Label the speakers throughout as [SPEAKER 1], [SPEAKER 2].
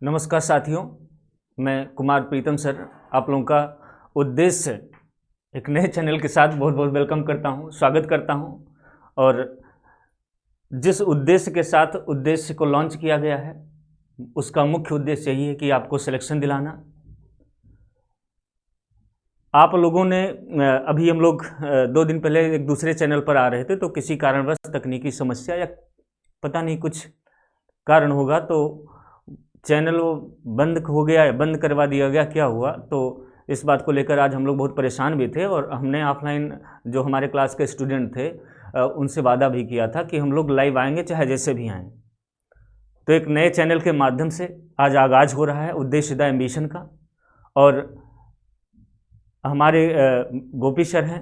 [SPEAKER 1] नमस्कार साथियों, मैं कुमार प्रीतम सर आप लोगों का उद्देश्य एक नए चैनल के साथ बहुत बहुत वेलकम करता हूं, स्वागत करता हूं। और जिस उद्देश्य के साथ उद्देश्य को लॉन्च किया गया है उसका मुख्य उद्देश्य यही है कि आपको सिलेक्शन दिलाना। आप लोगों ने अभी हम लोग 2 दिन पहले एक दूसरे चैनल पर आ रहे थे, तो किसी कारणवश तकनीकी समस्या या पता नहीं कुछ कारण होगा तो चैनल वो बंद हो गया, बंद करवा दिया गया, क्या हुआ। तो इस बात को लेकर आज हम लोग बहुत परेशान भी थे और हमने ऑफलाइन जो हमारे क्लास के स्टूडेंट थे उनसे वादा भी किया था कि हम लोग लाइव आएंगे चाहे जैसे भी आएँ। तो एक नए चैनल के माध्यम से आज आगाज़ हो रहा है उद्देश्य द एम्बिशन का। और हमारे गोपी सर हैं,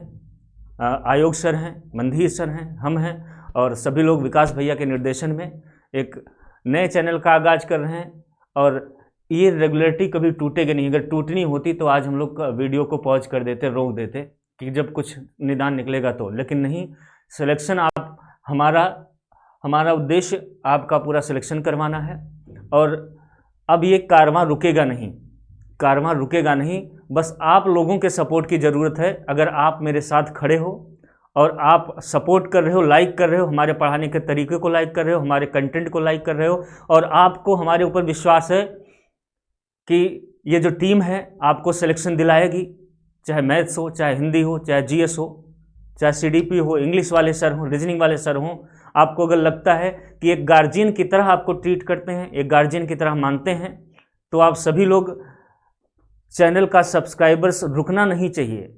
[SPEAKER 1] आयोग सर हैं, मंधीर सर हैं, हम हैं और सभी लोग विकास भैया के निर्देशन में एक नए चैनल का आगाज़ कर रहे हैं। और ये रेगुलरिटी कभी टूटेगी नहीं। अगर टूटनी होती तो आज हम लोग वीडियो को पॉज कर देते, रोक देते कि जब कुछ निदान निकलेगा तो, लेकिन नहीं। सिलेक्शन आप हमारा उद्देश्य आपका पूरा सिलेक्शन करवाना है। और अब ये कारवां रुकेगा नहीं, बस आप लोगों के सपोर्ट की ज़रूरत है। अगर आप मेरे साथ खड़े हो और आप सपोर्ट कर रहे हो, लाइक कर रहे हो, हमारे पढ़ाने के तरीके को लाइक कर रहे हो, हमारे कंटेंट को लाइक कर रहे हो, और आपको हमारे ऊपर विश्वास है कि ये जो टीम है आपको सिलेक्शन दिलाएगी, चाहे मैथ्स हो, चाहे हिंदी हो, चाहे जीएस हो, चाहे सीडीपी हो, इंग्लिश वाले सर हों, रीजनिंग वाले सर हों। आपको अगर लगता है कि एक गार्जियन की तरह आपको ट्रीट करते हैं, एक गार्जियन की तरह मानते हैं, तो आप सभी लोग चैनल का सब्सक्राइबर्स रुकना नहीं चाहिए।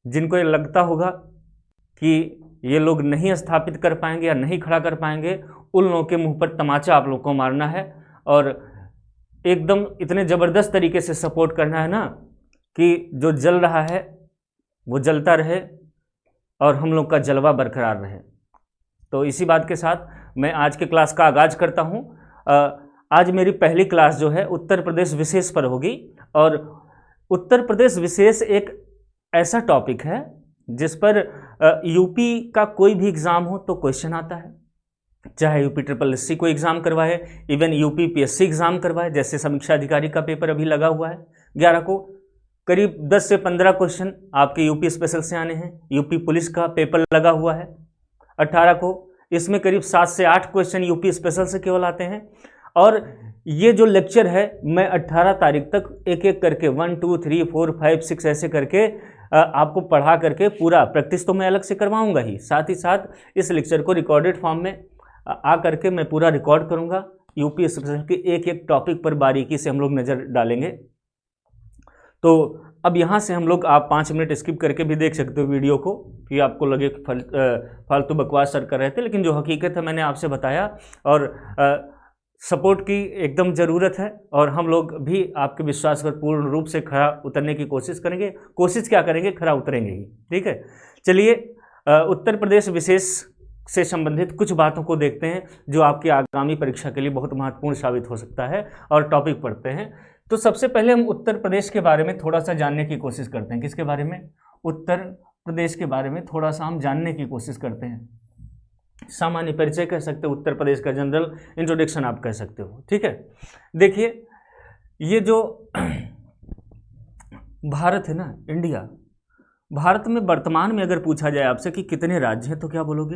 [SPEAKER 1] जिनको ये लगता होगा कि ये लोग नहीं स्थापित कर पाएंगे या नहीं खड़ा कर पाएंगे, उन लोगों के मुंह पर तमाचा आप लोग को मारना है और एकदम इतने ज़बरदस्त तरीके से सपोर्ट करना है ना कि जो जल रहा है वो जलता रहे और हम लोग का जलवा बरकरार रहे। तो इसी बात के साथ मैं आज के क्लास का आगाज़ करता हूँ। आज मेरी पहली क्लास जो है उत्तर प्रदेश विशेष पर होगी। और उत्तर प्रदेश विशेष एक ऐसा टॉपिक है जिस पर यूपी का कोई भी एग्ज़ाम हो तो क्वेश्चन आता है, चाहे यूपी SSS को एग्ज़ाम करवाए, इवन यूपी PSC एग्ज़ाम करवाए। जैसे समीक्षा अधिकारी का पेपर अभी लगा हुआ है 11 को, करीब 10 से 15 क्वेश्चन आपके यूपी स्पेशल से आने हैं। यूपी पुलिस का पेपर लगा हुआ है 18 को, इसमें करीब 7 से 8 क्वेश्चन यूपी स्पेशल से केवल आते हैं। और ये जो लेक्चर है मैं 18 तारीख तक एक एक करके 1 2 3 4 5 6 ऐसे करके आपको पढ़ा करके पूरा प्रैक्टिस तो मैं अलग से करवाऊंगा ही, साथ ही साथ इस लेक्चर को रिकॉर्डेड फॉर्म में आ करके मैं पूरा रिकॉर्ड करूंगा। यूपी स्पेशल के एक एक टॉपिक पर बारीकी से हम लोग नज़र डालेंगे। तो अब यहाँ से हम लोग, आप 5 मिनट स्किप करके भी देख सकते हो वीडियो को, कि आपको लगे फालतू बकवास सर कर रहे थे, लेकिन जो हकीकत है मैंने आपसे बताया। और सपोर्ट की एकदम ज़रूरत है और हम लोग भी आपके विश्वास पर पूर्ण रूप से खरा उतरने की कोशिश करेंगे। कोशिश क्या करेंगे, खरा उतरेंगे ही। ठीक है, चलिए उत्तर प्रदेश विशेष से संबंधित कुछ बातों को देखते हैं जो आपकी आगामी परीक्षा के लिए बहुत महत्वपूर्ण साबित हो सकता है। और टॉपिक पढ़ते हैं। तो सबसे पहले हम उत्तर प्रदेश के बारे में थोड़ा सा जानने की कोशिश करते हैं। किसके बारे में? उत्तर प्रदेश के बारे में थोड़ा सा हम जानने की कोशिश करते हैं। सामान्य परिचय कह सकते हो, उत्तर प्रदेश का जनरल इंट्रोडक्शन आप कह सकते हो। ठीक है, देखिए ये जो भारत है ना, इंडिया, भारत में वर्तमान में अगर पूछा जाए आपसे कि कितने राज्य हैं तो क्या बोलोगे?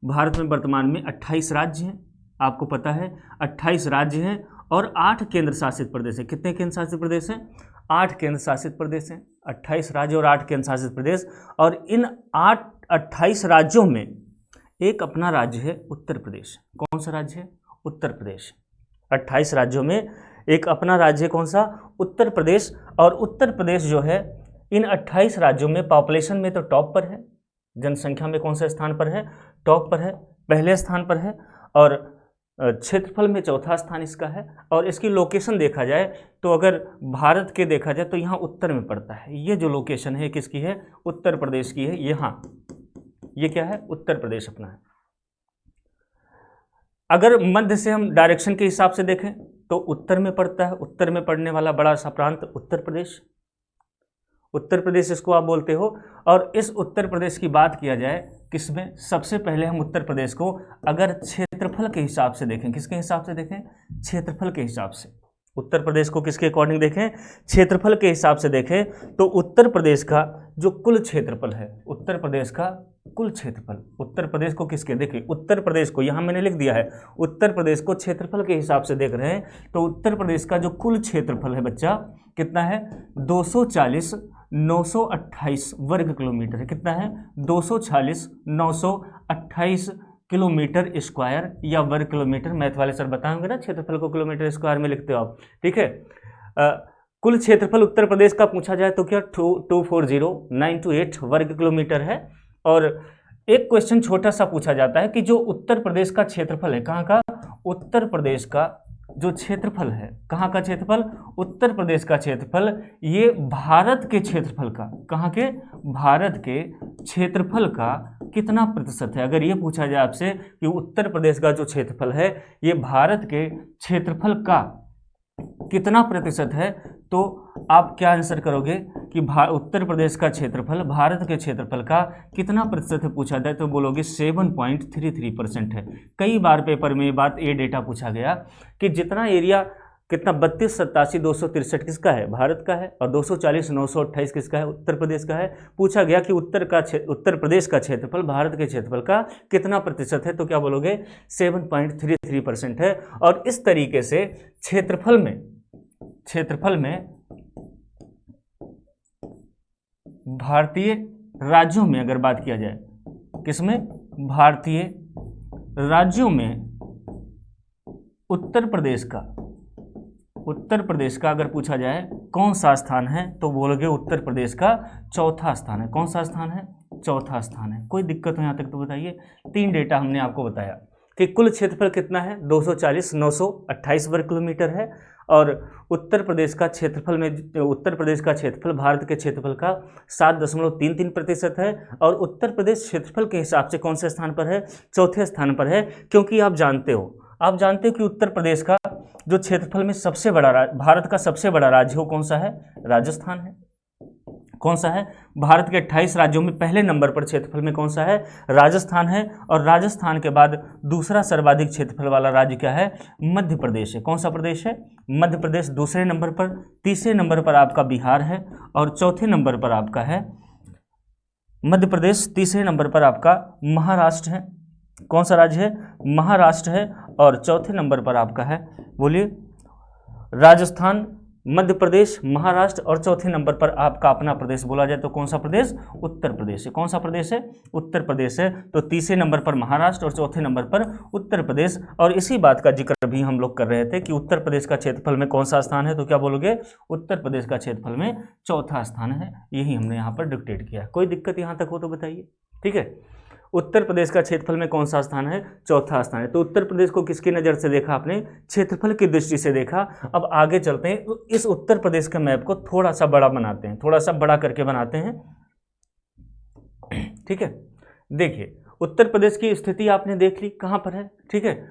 [SPEAKER 1] भारत में वर्तमान में 28 राज्य हैं। आपको पता है 28 राज्य हैं और 8 केंद्र शासित प्रदेश हैं। कितने केंद्र शासित प्रदेश हैं? 8 केंद्र शासित प्रदेश हैं। 28 राज्य और 8 केंद्र शासित प्रदेश। और इन 28 राज्यों में एक अपना राज्य है उत्तर प्रदेश। कौन सा राज्य है? उत्तर प्रदेश। 28 राज्यों में एक अपना राज्य कौन सा? उत्तर प्रदेश। और उत्तर प्रदेश जो है इन 28 राज्यों में पॉपुलेशन में तो टॉप पर है, जनसंख्या में कौन से स्थान पर है? टॉप पर है, पहले स्थान पर है। और क्षेत्रफल में चौथा स्थान इसका है। और इसकी लोकेशन देखा जाए तो अगर भारत के देखा जाए तो यहाँ उत्तर में पड़ता है। ये जो लोकेशन है किसकी है? उत्तर प्रदेश की है। यहाँ ये क्या है? उत्तर प्रदेश अपना है। अगर मध्य से हम डायरेक्शन के हिसाब से देखें तो उत्तर में पड़ता है। उत्तर में पड़ने वाला बड़ा सा प्रांत उत्तर प्रदेश, उत्तर प्रदेश इसको आप बोलते हो। और इस उत्तर प्रदेश की बात किया जाए किसमें? सबसे पहले हम उत्तर प्रदेश को अगर क्षेत्रफल के हिसाब से देखें, किसके हिसाब से देखें? क्षेत्रफल के हिसाब से। उत्तर प्रदेश को किसके अकॉर्डिंग देखें? क्षेत्रफल के हिसाब से देखें तो उत्तर प्रदेश का जो कुल क्षेत्रफल है, उत्तर प्रदेश का कुल क्षेत्रफल, उत्तर प्रदेश को किसके, देखिए उत्तर प्रदेश को यहाँ मैंने लिख दिया है, उत्तर प्रदेश को क्षेत्रफल के हिसाब से देख रहे हैं तो उत्तर प्रदेश का जो कुल क्षेत्रफल है बच्चा कितना है? 240,928 वर्ग किलोमीटर है। कितना है? 240,928 किलोमीटर स्क्वायर या वर्ग किलोमीटर। मैथ वाले सर बताएंगे ना, क्षेत्रफल को किलोमीटर स्क्वायर में लिखते हो आप, ठीक है। कुल क्षेत्रफल उत्तर प्रदेश का पूछा जाए तो क्या 240,928 वर्ग किलोमीटर है। और एक क्वेश्चन छोटा सा पूछा जाता है कि जो उत्तर प्रदेश का क्षेत्रफल है, कहाँ का? उत्तर प्रदेश का जो क्षेत्रफल है, कहाँ का क्षेत्रफल? उत्तर प्रदेश का क्षेत्रफल, ये भारत के क्षेत्रफल का, कहाँ के? भारत के क्षेत्रफल का कितना प्रतिशत है। अगर ये पूछा जाए आपसे कि उत्तर प्रदेश का जो क्षेत्रफल है ये भारत के क्षेत्रफल का कितना प्रतिशत है, तो आप क्या आंसर करोगे कि उत्तर प्रदेश का क्षेत्रफल भारत के क्षेत्रफल का कितना प्रतिशत है पूछा जाए तो बोलोगे 7.33% है। कई बार पेपर में ये डेटा पूछा गया कि जितना एरिया, कितना 3287,263 किसका है? भारत का है, और 240,928 किसका है? उत्तर प्रदेश का है। पूछा गया कि उत्तर प्रदेश का क्षेत्रफल भारत के क्षेत्रफल का कितना प्रतिशत है, तो क्या बोलोगे? 7.33% है। और इस तरीके से क्षेत्रफल में भारतीय राज्यों में अगर बात किया जाए, किसमें? भारतीय राज्यों में उत्तर प्रदेश का अगर पूछा जाए कौन सा स्थान है तो बोलोगे उत्तर प्रदेश का चौथा स्थान है। कौन सा स्थान है? चौथा स्थान है। कोई दिक्कत हो यहाँ तक तो बताइए। 3 डेटा हमने आपको बताया कि कुल क्षेत्रफल कितना है? 240,928 वर्ग किलोमीटर है, और उत्तर प्रदेश का क्षेत्रफल भारत के क्षेत्रफल का 7.33% है, और उत्तर प्रदेश क्षेत्रफल के हिसाब से कौन से स्थान पर है? चौथे स्थान पर है। क्योंकि आप जानते हो कि उत्तर प्रदेश का जो क्षेत्रफल में सबसे बड़ा भारत का सबसे बड़ा राज्य हो कौन सा है? राजस्थान है। कौन सा है? भारत के 28 राज्यों में पहले नंबर पर क्षेत्रफल में कौन सा है? राजस्थान है। और राजस्थान के बाद दूसरा सर्वाधिक क्षेत्रफल वाला राज्य क्या है? मध्य प्रदेश है। कौन सा प्रदेश है? मध्य प्रदेश दूसरे नंबर पर। तीसरे नंबर पर आपका बिहार है, और चौथे नंबर पर आपका है मध्य प्रदेश, तीसरे नंबर पर आपका महाराष्ट्र है। कौन सा राज्य है? महाराष्ट्र है। और चौथे नंबर पर आपका है, बोलिए, राजस्थान, मध्य प्रदेश, महाराष्ट्र, और चौथे नंबर पर आपका अपना प्रदेश बोला जाए तो कौन सा प्रदेश? उत्तर प्रदेश है। कौन सा प्रदेश है? उत्तर प्रदेश है। तो तीसरे नंबर पर महाराष्ट्र और चौथे नंबर पर उत्तर प्रदेश। और इसी बात का जिक्र भी हम लोग कर रहे थे कि उत्तर प्रदेश का क्षेत्रफल में कौन सा स्थान है, तो क्या बोलोगे? उत्तर प्रदेश का क्षेत्रफल में चौथा स्थान है। यही हमने यहाँ पर डिक्टेट किया। कोई दिक्कत यहाँ तक हो तो बताइए, ठीक है। उत्तर प्रदेश का क्षेत्रफल में कौन सा स्थान है? चौथा स्थान है। तो उत्तर प्रदेश को किसकी नज़र से देखा आपने? क्षेत्रफल की दृष्टि से देखा। अब आगे चलते हैं, तो इस उत्तर प्रदेश के मैप को थोड़ा सा बड़ा बनाते हैं, थोड़ा सा बड़ा करके बनाते हैं, ठीक है। देखिए, उत्तर प्रदेश की स्थिति आपने देख ली कहाँ पर है, ठीक है।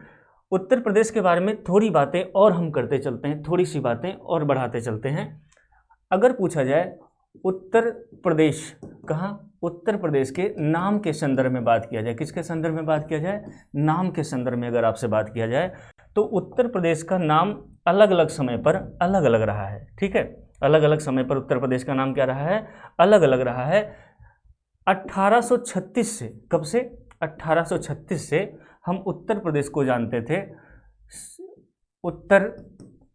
[SPEAKER 1] उत्तर प्रदेश के बारे में थोड़ी बातें और हम करते चलते हैं, थोड़ी सी बातें और बढ़ाते चलते हैं। अगर पूछा जाए उत्तर प्रदेश कहाँ? उत्तर प्रदेश के नाम के संदर्भ में बात किया जाए, किसके संदर्भ में बात किया जाए? नाम के संदर्भ में अगर आपसे बात किया जाए तो उत्तर प्रदेश का नाम अलग अलग समय पर अलग अलग रहा है, ठीक है। अलग अलग समय पर उत्तर प्रदेश का नाम क्या रहा है? अलग अलग रहा है। 1836 से, कब से? 1836 से हम उत्तर प्रदेश को जानते थे उत्तर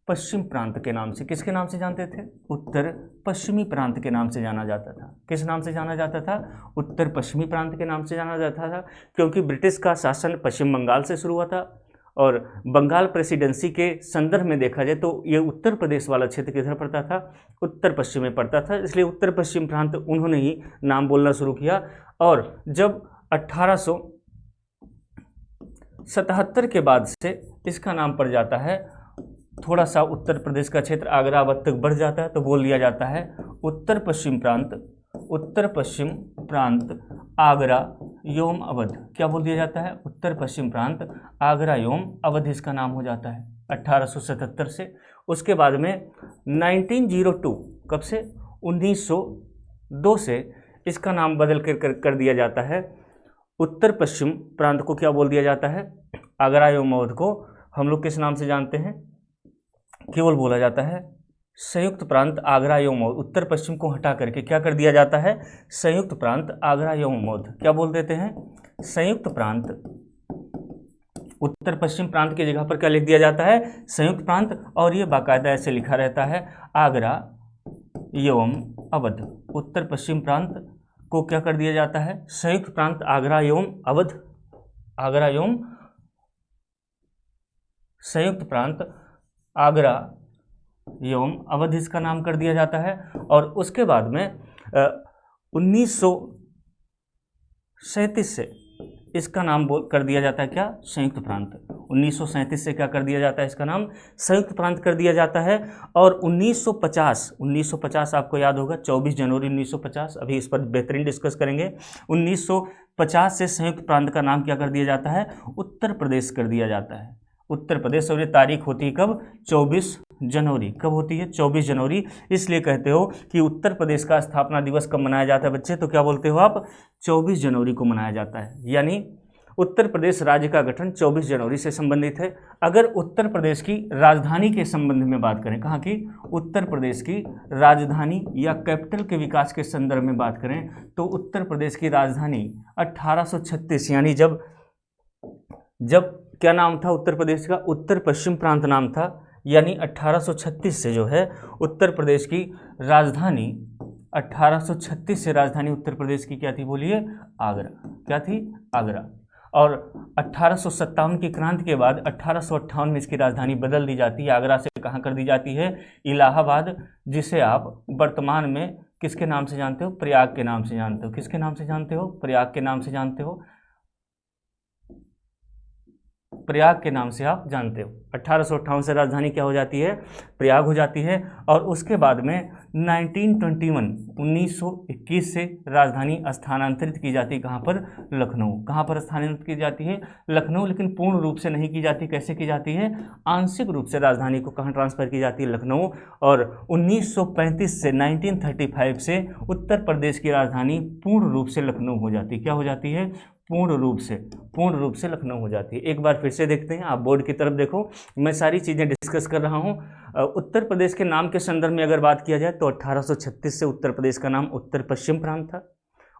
[SPEAKER 1] पश्चिम प्रांत के नाम से। किसके नाम से जानते थे? उत्तर पश्चिमी प्रांत के नाम से जाना जाता था। किस नाम से जाना जाता था? उत्तर पश्चिमी प्रांत के नाम से जाना जाता था, क्योंकि ब्रिटिश का शासन पश्चिम बंगाल से शुरू हुआ था, और बंगाल प्रेसिडेंसी के संदर्भ में देखा जाए तो ये उत्तर प्रदेश वाला क्षेत्र किधर पड़ता था? उत्तर पश्चिम में पड़ता था, इसलिए उत्तर पश्चिम प्रांत उन्होंने ही नाम बोलना शुरू किया। और जब 1877 के बाद से इसका नाम पड़ जाता है, थोड़ा सा उत्तर प्रदेश का क्षेत्र आगरा अवध तक बढ़ जाता है तो बोल दिया जाता है उत्तर पश्चिम प्रांत आगरा एवं अवध। क्या बोल दिया जाता है? उत्तर पश्चिम प्रांत आगरा एवं अवध इसका नाम हो जाता है 1877 से। उसके बाद में 1902, कब से? 1902 से इसका नाम बदल कर दिया जाता है उत्तर पश्चिम प्रांत को क्या बोल दिया जाता है? आगरा एवं अवध को हम लोग किस नाम से जानते हैं? केवल बोला जाता है संयुक्त प्रांत आगरा एवं मौध। उत्तर पश्चिम को हटा करके क्या कर दिया जाता है? संयुक्त प्रांत आगरा एवं मौध। क्या बोल देते हैं? संयुक्त प्रांत। उत्तर पश्चिम प्रांत की जगह पर क्या लिख दिया जाता है? संयुक्त प्रांत। और ये बाकायदा ऐसे लिखा रहता है आगरा एवं अवध। उत्तर पश्चिम प्रांत को क्या कर दिया जाता है? संयुक्त प्रांत आगरा एवं अवध। आगरा एवं संयुक्त प्रांत आगरा एवं अवध इसका नाम कर दिया जाता है। और उसके बाद में 1937 से इसका नाम कर दिया जाता है क्या? संयुक्त प्रांत। 1937 से क्या कर दिया जाता है? इसका नाम संयुक्त प्रांत कर दिया जाता है। और 1950 आपको याद होगा, 24 जनवरी 1950, अभी इस पर बेहतरीन डिस्कस करेंगे। 1950 से संयुक्त प्रांत का नाम क्या कर दिया जाता है? उत्तर प्रदेश कर दिया जाता है। उत्तर प्रदेश। और ये तारीख होती है कब? 24 जनवरी। कब होती है? 24 जनवरी। इसलिए कहते हो कि उत्तर प्रदेश का स्थापना दिवस कब मनाया जाता है बच्चे? तो क्या बोलते हो आप? 24 जनवरी को मनाया जाता है। यानी उत्तर प्रदेश राज्य का गठन 24 जनवरी से संबंधित है। अगर उत्तर प्रदेश की राजधानी के संबंध में बात करें, कहाँ की? उत्तर प्रदेश की राजधानी या कैपिटल के विकास के संदर्भ में बात करें तो उत्तर प्रदेश की राजधानी 1836, यानी जब क्या नाम था उत्तर प्रदेश का? उत्तर पश्चिम प्रांत नाम था। यानी 1836 से जो है उत्तर प्रदेश की राजधानी, 1836 से राजधानी उत्तर प्रदेश की क्या थी? बोलिए, आगरा। क्या थी? आगरा। और 1857 की क्रांति के बाद 1858 में इसकी राजधानी बदल दी जाती है। आगरा से कहाँ कर दी जाती है? इलाहाबाद, जिसे आप वर्तमान में किसके नाम से जानते हो? प्रयाग के नाम से जानते हो। किसके नाम से जानते हो? प्रयाग के नाम से जानते हो। प्रयाग के नाम से आप जानते हो। 1858 से राजधानी क्या हो जाती है? प्रयाग हो जाती है। और उसके बाद में 1921 से राजधानी स्थानांतरित की जाती है। कहाँ पर? लखनऊ। कहाँ पर स्थानांतरित की जाती है? लखनऊ। लेकिन पूर्ण रूप से नहीं की जाती। कैसे की जाती है? आंशिक रूप से राजधानी को कहाँ ट्रांसफर की जाती है? लखनऊ। और 1935 से 1935 से उत्तर प्रदेश की राजधानी पूर्ण रूप से लखनऊ हो जाती है। क्या हो जाती है? पूर्ण रूप से लखनऊ हो जाती है। एक बार फिर से देखते हैं, आप बोर्ड की तरफ देखो, मैं सारी चीज़ें डिस्कस कर रहा हूँ। उत्तर प्रदेश के नाम के संदर्भ में अगर बात किया जाए तो 1836 से उत्तर प्रदेश का नाम उत्तर पश्चिम प्रांत था।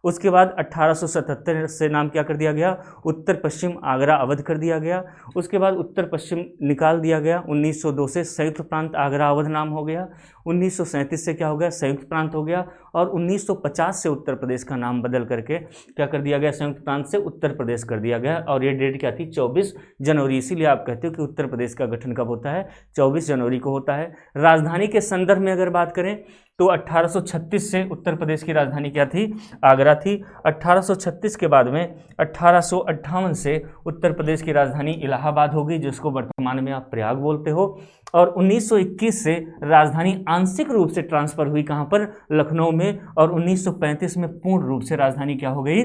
[SPEAKER 1] उसके बाद 1877 से नाम क्या कर दिया गया? उत्तर पश्चिम आगरा अवध कर दिया गया। उसके बाद उत्तर पश्चिम निकाल दिया गया। 1902 से संयुक्त प्रांत आगरा अवध नाम हो गया। 1937 से क्या हो गया? संयुक्त प्रांत हो गया। और 1950 से उत्तर प्रदेश का नाम बदल करके क्या कर दिया गया? संयुक्त प्रांत से उत्तर प्रदेश कर दिया गया। और ये डेट क्या थी? 24 जनवरी। इसीलिए आप कहते हो कि उत्तर प्रदेश का गठन कब होता है? 24 जनवरी को होता है। राजधानी के संदर्भ में अगर बात करें तो 1836 से उत्तर प्रदेश की राजधानी क्या थी? आगरा थी। 1836 के बाद में 1858 से उत्तर प्रदेश की राजधानी इलाहाबाद हो गई, जिसको वर्तमान में आप प्रयाग बोलते हो। और 1921 से राजधानी आंशिक रूप से ट्रांसफर हुई कहाँ पर? लखनऊ में। और 1935 में पूर्ण रूप से राजधानी क्या हो गई?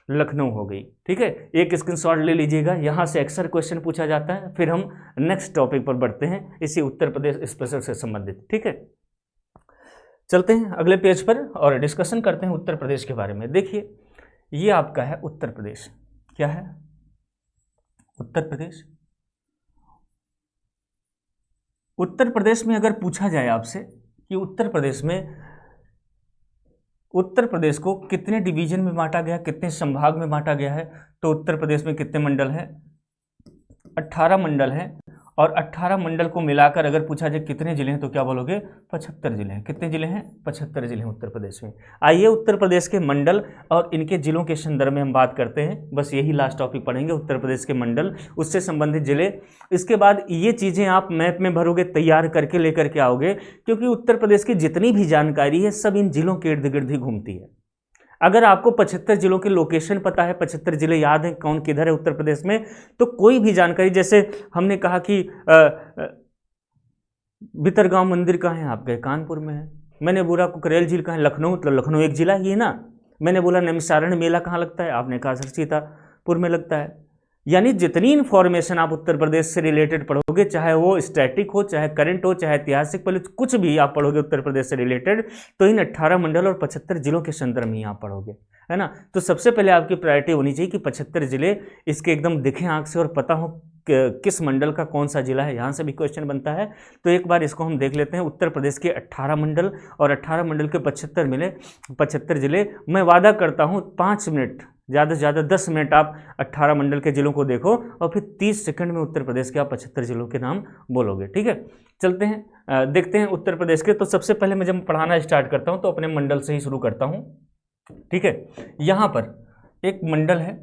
[SPEAKER 1] लखनऊ हो गई। ठीक है, एक स्क्रीनशॉट ले लीजिएगा, यहाँ से अक्सर क्वेश्चन पूछा जाता है। फिर हम नेक्स्ट टॉपिक पर बढ़ते हैं, इसी उत्तर प्रदेश स्पेशल से संबंधित। ठीक है, चलते हैं अगले पेज पर और डिस्कशन करते हैं उत्तर प्रदेश के बारे में। देखिए, ये आपका है उत्तर प्रदेश। क्या है? उत्तर प्रदेश। उत्तर प्रदेश में अगर पूछा जाए आपसे कि उत्तर प्रदेश को कितने डिवीजन में बांटा गया, कितने संभाग में बांटा गया है, तो उत्तर प्रदेश में कितने मंडल हैं? 18 मंडल हैं। और 18 मंडल को मिलाकर अगर पूछा जाए कितने जिले हैं तो क्या बोलोगे? 75 जिले हैं। कितने जिले हैं? 75 जिले हैं उत्तर प्रदेश में। आइए उत्तर प्रदेश के मंडल और इनके जिलों के संदर्भ में हम बात करते हैं। बस यही लास्ट टॉपिक पढ़ेंगे, उत्तर प्रदेश के मंडल, उससे संबंधित जिले। इसके बाद ये चीज़ें आप मैप में भरोगे, तैयार करके लेकर के आओगे, क्योंकि उत्तर प्रदेश की जितनी भी जानकारी है सब इन जिलों के इर्द गिर्द ही घूमती है। अगर आपको 75 जिलों के लोकेशन पता है, 75 जिले याद हैं कौन किधर है उत्तर प्रदेश में, तो कोई भी जानकारी, जैसे हमने कहा कि भितरगांव मंदिर कहाँ है? आप गए, कानपुर में है। मैंने बोला कुकरेल झील कहाँ है? लखनऊ। तो लखनऊ एक जिला ही है ना। मैंने बोला नैमिषारण्य मेला कहाँ लगता है? आपने कहा सर सीतापुर में लगता है। यानी जितनी इन्फॉर्मेशन आप उत्तर प्रदेश से रिलेटेड पढ़ोगे, चाहे वो स्टैटिक हो, चाहे करंट हो, चाहे ऐतिहासिक, कुछ भी आप पढ़ोगे उत्तर प्रदेश से रिलेटेड, तो इन 18 मंडल और 75 जिलों के संदर्भ में आप पढ़ोगे, है ना। तो सबसे पहले आपकी प्रायोरिटी होनी चाहिए कि 75 जिले इसके एकदम दिखे आंख से और पता हो किस मंडल का कौन सा जिला है, यहाँ से भी क्वेश्चन बनता है। तो एक बार इसको हम देख लेते हैं। उत्तर प्रदेश के 18 मंडल और 18 मंडल के 75 जिले। मैं वादा करता हूँ 5 मिनट, ज़्यादा से ज़्यादा 10 मिनट आप 18 मंडल के जिलों को देखो और फिर 30 सेकंड में उत्तर प्रदेश के आप 75 जिलों के नाम बोलोगे। ठीक है, चलते हैं देखते हैं उत्तर प्रदेश के। तो सबसे पहले मैं जब पढ़ाना स्टार्ट करता हूँ तो अपने मंडल से ही शुरू करता हूँ। ठीक है, यहाँ पर एक मंडल है,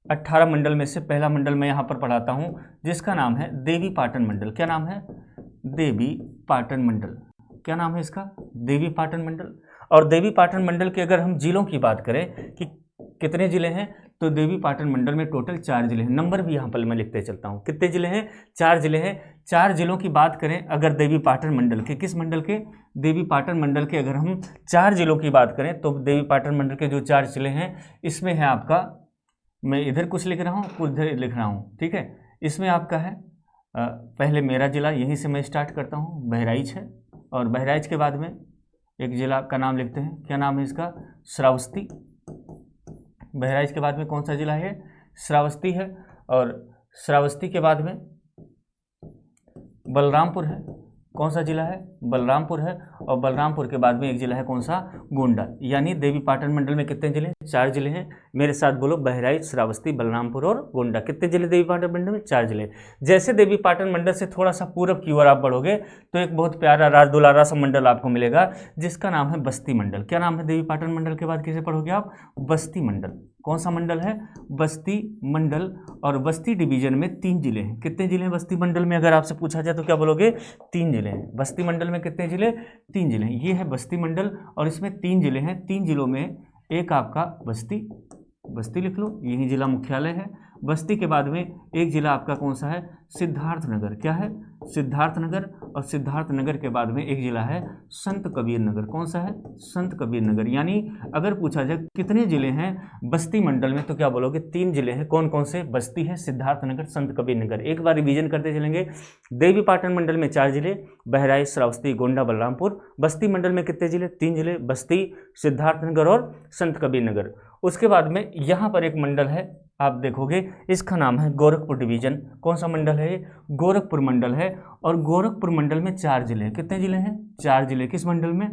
[SPEAKER 1] 18 मंडल में से पहला मंडल मैं यहाँ पर पढ़ाता हूँ जिसका नाम है देवी पाटन मंडल। क्या नाम है? देवी पाटन मंडल। क्या नाम है इसका? देवी पाटन मंडल। और देवी पाटन मंडल के अगर हम जिलों की बात करें कि कितने जिले हैं, तो देवी पाटन मंडल में टोटल 4 जिले हैं। नंबर भी यहाँ पर मैं लिखते चलता हूँ। कितने जिले हैं? 4 जिले हैं। 4 जिलों की बात करें अगर देवी पाटन मंडल के, किस मंडल के? देवी पाटन मंडल के अगर हम 4 जिलों की बात करें तो देवी पाटन मंडल के जो 4 जिले हैं इसमें है आपका, मैं इधर कुछ लिख रहा हूँ, कुछ इधर लिख रहा हूँ। ठीक है, इसमें आपका है पहले मेरा जिला, यहीं से मैं स्टार्ट करता हूँ, बहराइच है। और बहराइच के बाद में एक जिला का नाम लिखते हैं। क्या नाम है इसका? श्रावस्ती। बहराइच के बाद में कौन सा जिला है? श्रावस्ती है। और श्रावस्ती के बाद में बलरामपुर है। कौन सा जिला है? बलरामपुर है। और बलरामपुर के बाद में एक जिला है, कौन सा? गोंडा। यानी देवी पाटन मंडल में कितने जिले? 4 जिले हैं। मेरे साथ बोलो, बहराइच, श्रावस्ती, बलरामपुर और गोंडा। कितने जिले देवी पाटन मंडल में? 4 जिले। जैसे देवी पाटन मंडल से थोड़ा सा पूरब की ओर आप बढ़ोगे तो एक बहुत प्यारा राजदुलारा सा मंडल आपको मिलेगा जिसका नाम है बस्ती मंडल। क्या नाम है? देवी पाटन मंडल के बाद किसे पढ़ोगे आप? बस्ती मंडल। कौन सा मंडल है? बस्ती मंडल। और बस्ती डिवीजन में 3 जिले हैं। कितने जिले हैं बस्ती मंडल में? अगर आपसे पूछा जाए तो क्या बोलोगे? 3 जिले हैं। बस्ती मंडल में कितने जिले? 3 जिले हैं। ये है बस्ती मंडल और इसमें 3 जिले हैं। 3 जिलों में एक आपका बस्ती लिख लो, यही जिला मुख्यालय है। बस्ती के बाद में एक जिला आपका कौन सा है? सिद्धार्थनगर। क्या है? सिद्धार्थनगर। और सिद्धार्थनगर के बाद में एक जिला है संत कबीर नगर। कौन सा है? संत कबीर नगर। यानी अगर पूछा जाए कितने जिले हैं बस्ती मंडल में तो क्या बोलोगे? 3 जिले हैं। कौन कौन से? बस्ती है, सिद्धार्थनगर, संत कबीर नगर। एक बार रिवीजन करते चलेंगे। देवी पाटन मंडल में 4 जिले, बहराइच, श्रावस्ती, गोंडा, बलरामपुर। बस्ती मंडल में कितने जिले? 3 जिले, बस्ती, सिद्धार्थनगर और संत कबीर नगर। उसके बाद में यहाँ पर एक मंडल है, आप देखोगे इसका नाम है गोरखपुर डिवीजन। कौन सा मंडल है ये? गोरखपुर मंडल है। और गोरखपुर मंडल में 4 जिले हैं। कितने जिले हैं? 4 जिले। किस मंडल में?